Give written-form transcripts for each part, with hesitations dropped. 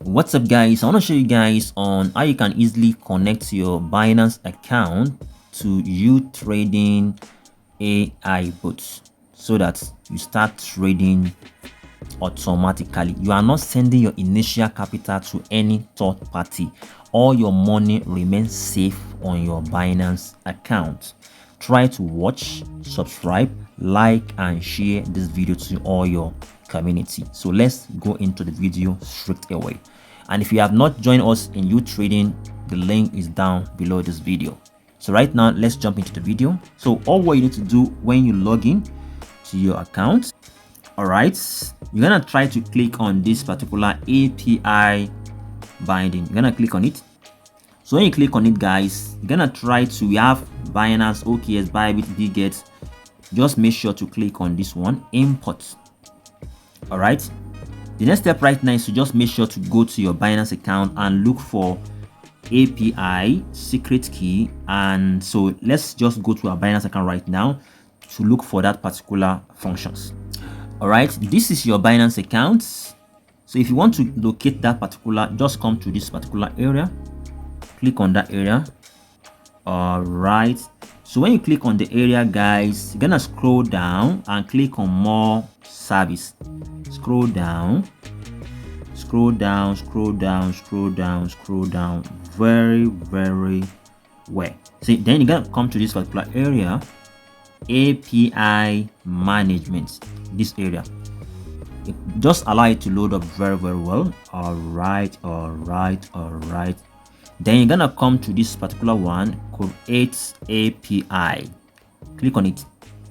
What's up, guys? I want to show you guys on how you can easily connect your Binance account to UTrading AI bots so that you start trading automatically. You are not sending your initial capital to any third party. All your money remains safe on your Binance account. Try to watch, subscribe, like and share this video to all your community. So let's go into the video straight away. And if you have not joined us in UTrading, the link is down below this video. So right now, let's jump into the video. So all what you need to do when you log in to your account, all right, you're gonna try to click on this particular API binding. You're gonna click on it. So when you click on it, guys, you're gonna try to, we have Binance, OKS, Bybit, Bget. Just make sure to click on this one, import. All right. The next step right now is to just make sure to go to your Binance account and look for API secret key. And so let's just go to our Binance account right now to look for that particular functions. All right, this is your Binance account. So if you want to locate that particular, just come to this particular area, click on that area. All right, so when you click on the area, guys, you're gonna scroll down and click on more service. Scroll down, scroll down, scroll down, scroll down, scroll down very well. See, then you're gonna come to this particular area, API management. This area, it just allow it to load up very well. All right. Then you're gonna come to this particular one, create API. Click on it.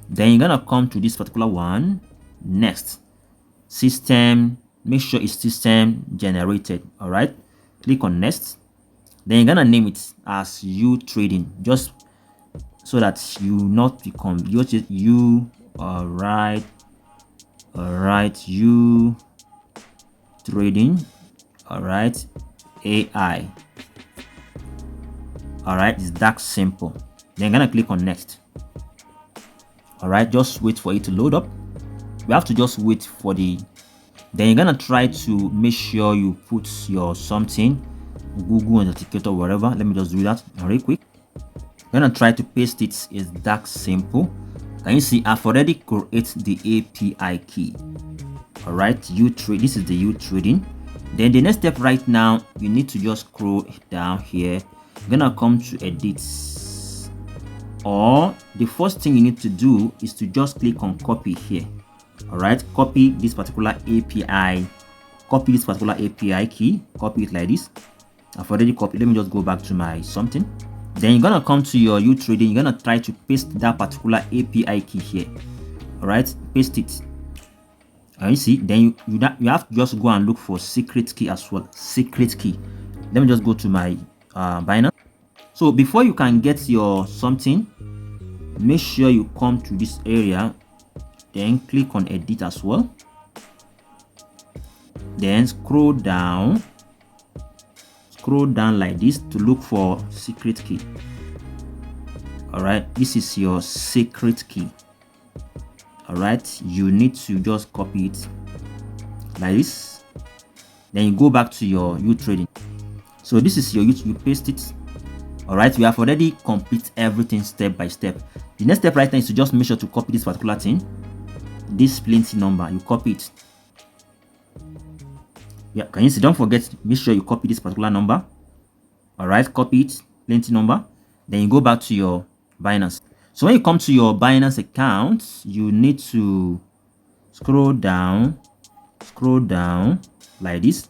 Then you're gonna come to this particular one, next system. Make sure it's system generated. All right, click on next. Then you're gonna name it as UTrading, just so that you not become you. All right, UTrading. All right, AI. All right, it's that simple. Then you're gonna click on next. All right, just wait for it to load up. We have to just wait for the, then you're gonna try to make sure you put your something, Google Authenticator, whatever. Let me just do that very quick. I'm gonna try to paste it. It's that simple. Can you see I've already created the API key? All right, UTrading. This is the UTrading. Then the next step right now, you need to just scroll down here. You're gonna come to edit, or the first thing you need to do is to just click on copy here. All right, copy this particular API, copy this particular API key, copy it like this. I've already copied. Let me just go back to my something. Then you're gonna come to your UTrading. You're gonna try to paste that particular API key here. All right, paste it. And you see, then you have to just go and look for secret key as well. Secret key. Let me just go to my Binance. So before you can get your something, make sure you come to this area, then click on edit as well. Then scroll down like this to look for secret key. All right, this is your secret key. All right, you need to just copy it like this. Then you go back to your UTrading. So this is your you paste it. All right, we have already complete everything step by step. The next step right now is to just make sure to copy this particular thing, this plenty number. You copy it. Yeah, can you see? Don't forget, make sure you copy this particular number. All right, copy it, plenty number. Then you go back to your Binance. So when you come to your Binance account, you need to scroll down like this.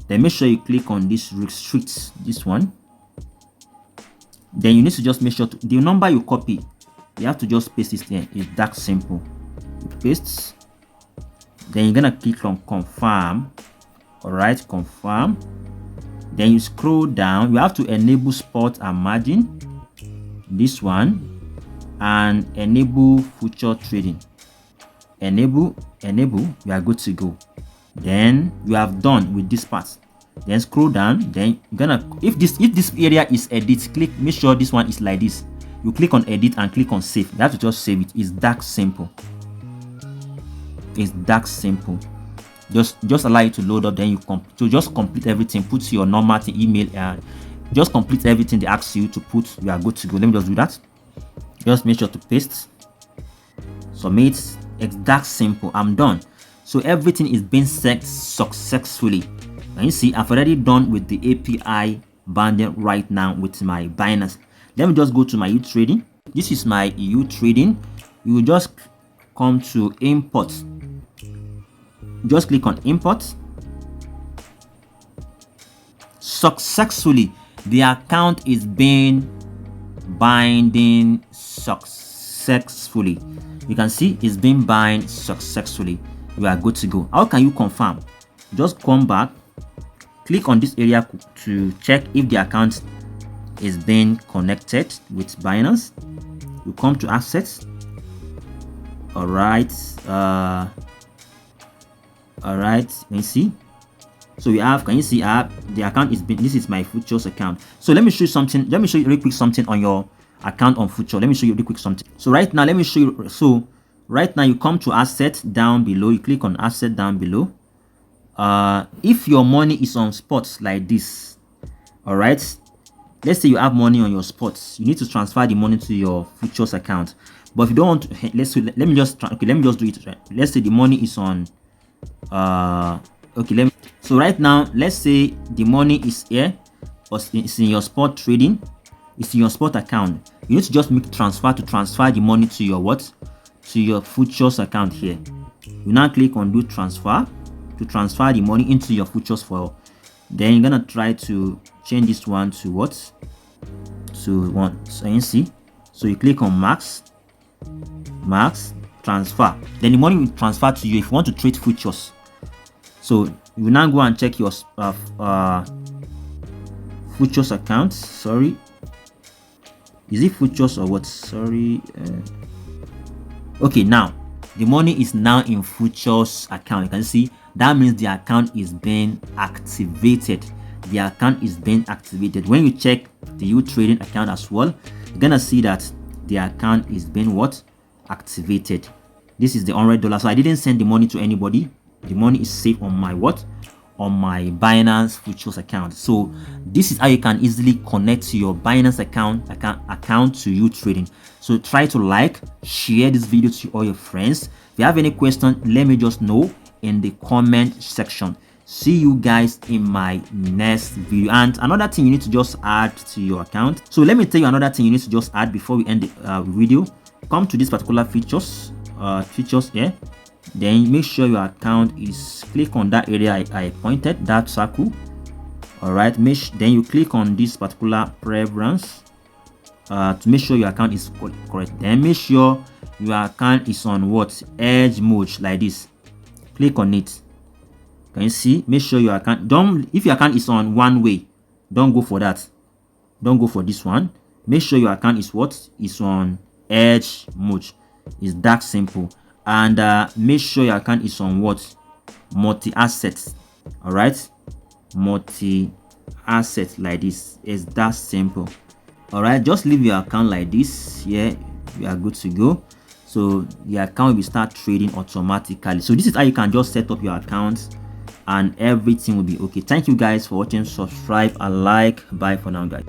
Then make sure you click on this restrict, this one. Then you need to just make sure to, the number you copy, you have to just paste it there. It's that simple. You paste. Then you're gonna click on confirm. All right, confirm. Then you scroll down. You have to enable spot and margin, this one, and enable future trading. Enable. You are good to go. Then you have done with this part. Then scroll down. Then you're gonna, if this area is edit, click, make sure this one is like this. You click on edit and click on save. You have to just save it. It's that simple. It's that simple. just allow it to load up. Then you just complete everything, put your normal thing, email, and just complete everything they ask you to put. You are good to go. Let me just do that. Just make sure to paste, submit. It's that simple. I'm done. So everything is being set successfully. And you see, I've already done with the API bundle right now with my Binance. Let me just go to my UTrading. This is my UTrading. You will just come to import. Just click on import. Successfully, the account is being binding successfully. You can see it's been bind successfully. You are good to go. How can you confirm? Just come back, click on this area to check if the account is being connected with Binance. You come to assets. All right, you see. So we have, can you see, the account is been, this is my futures account. So let me show you something. Let me show you real quick something on your account on future. Let me show you real quick something. So right now, let me show you. So right now, you come to asset down below. You click on asset down below. If your money is on spots like this, all right, let's say you have money on your spots, you need to transfer the money to your futures account. But if you don't want to, let me just do it. Right? Let's say the money is on okay, so right now, let's say the money is here, or it's in your spot trading, it's in your spot account. You need to just make transfer to transfer the money to your what? To your futures account here. You now click on do transfer to transfer the money into your futures file. Then you're gonna try to change this one to what? To one. So you see. So you click on max transfer. Then the money will transfer to you if you want to trade futures. So you now go and check your futures account. Sorry, is it futures or what? Sorry. Okay, now the money is now in futures account. You can see that means the account is being activated. The account is being activated. When you check the UTrading account as well, you're gonna see that the account is being what? Activated. This is the $100. So I didn't send the money to anybody. The money is safe on my what? On my Binance futures account. So this is how you can easily connect to your Binance account to UTrading. So try to like, share this video to all your friends. If you have any question, let me just know in the comment section. See you guys in my next video. And another thing you need to just add to your account. So let me tell you another thing you need to just add before we end the video. Come to this particular features here. Then make sure your account is, click on that area I pointed, that circle. All right, then you click on this particular preference to make sure your account is correct. Then make sure your account is on what? Hedge mode, like this. Click on it. Can you see? Make sure your account, if your account is on one way, don't go for that. Don't go for this one. Make sure your account is what? Is on hedge mode. It's that simple. And make sure your account is on what? Multi-assets. All right, multi-assets like this. It's that simple. All right, just leave your account like this. Yeah, you are good to go. So the account will start trading automatically. So this is how you can just set up your account and everything will be okay. Thank you guys for watching. Subscribe and like. Bye for now, guys.